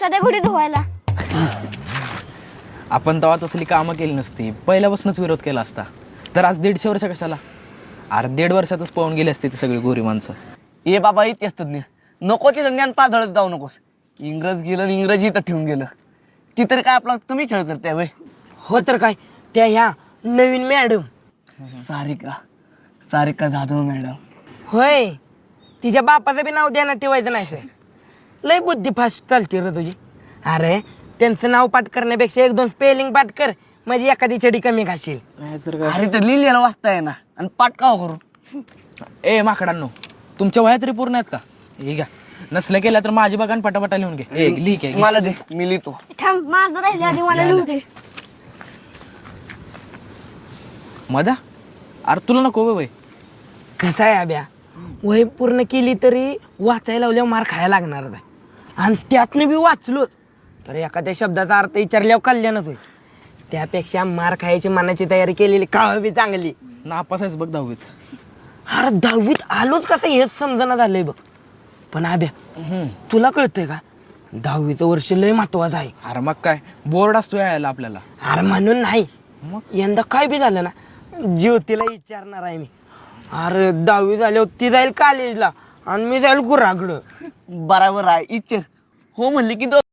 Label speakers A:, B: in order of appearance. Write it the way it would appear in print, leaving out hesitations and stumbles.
A: सध्या घोडी धुवायला.
B: आपण तेव्हा तसली कामं केली नसती, पहिल्यापासूनच विरोध केला असता तर आज 150 वर्ष कशाला. अरे 1.5 वर्षातच पळून गेली असती ती सगळी गोरी माणसं.
C: ये बाबा इतिहास तज्ञ नको ते ज्ञान पाधळत जाऊ नकोस. इंग्रज गेलं आणि इंग्रजी इथं ठेवून गेलं. ती तरी काय आपला कमी खेळ करते वय.
D: हो तर काय, त्या ह्या नवीन मॅडम.
C: सारिका जाधव मॅडम.
D: होय, तिच्या बापाचं बी नाव द्यानं ठेवायचं नाही सर. लय बुद्धी फास्ट चालते रे तुझी. अरे त्यांचं नाव पाठ करण्यापेक्षा 1-2 स्पेलिंग पाठ कर, म्हणजे एखादी छडी कमी घाशील.
C: अरे तर लिहिलेला वाचता ना आणि पाठ का करू.
B: ए माकडांनो, तुमच्या वया तरी पूर्ण आहेत का? हे घ्या, नसल्या केल्या तर माझी बघा आणि पटापटा लिहून घे. लिही घे.
C: मला दे, मी लिहितो.
A: थांब, माझं राहिले आधी, मला लिहू दे.
B: मधा, अरे तुला नको वय.
D: कसं आहे अभ्या, वही पूर्ण केली तरी वाचायला लावल्यावर मार खायला लागणार आहे. आणि त्यातनं बी वाचलोच तर एखाद्या शब्दाचा अर्थ विचारल्यावर कल्याणच होईल. त्यापेक्षा मार खायची मनाची तयारी केलेली काळ बी चांगली.
B: नापास आहेस बघ 10वीत.
D: अरे 10वीत आलोच कसं हेच समजणं झालंय बघ. पण अभ्या, तुला कळतंय का, 10वीचं वर्ष लय महत्वाचं आहे.
B: अरे मग काय, बोर्ड असतो यायला आपल्याला.
D: अरे म्हणून नाही,
B: मग
D: यंदा काय बी झालं ना, ज्योतीला विचारणार आहे मी. अरे 10वी झाल्यावर ती जाईल कॉलेजला आणि मी जाईल गुराकडं.
C: बराबर आहे. इच्छा हो म्हणली की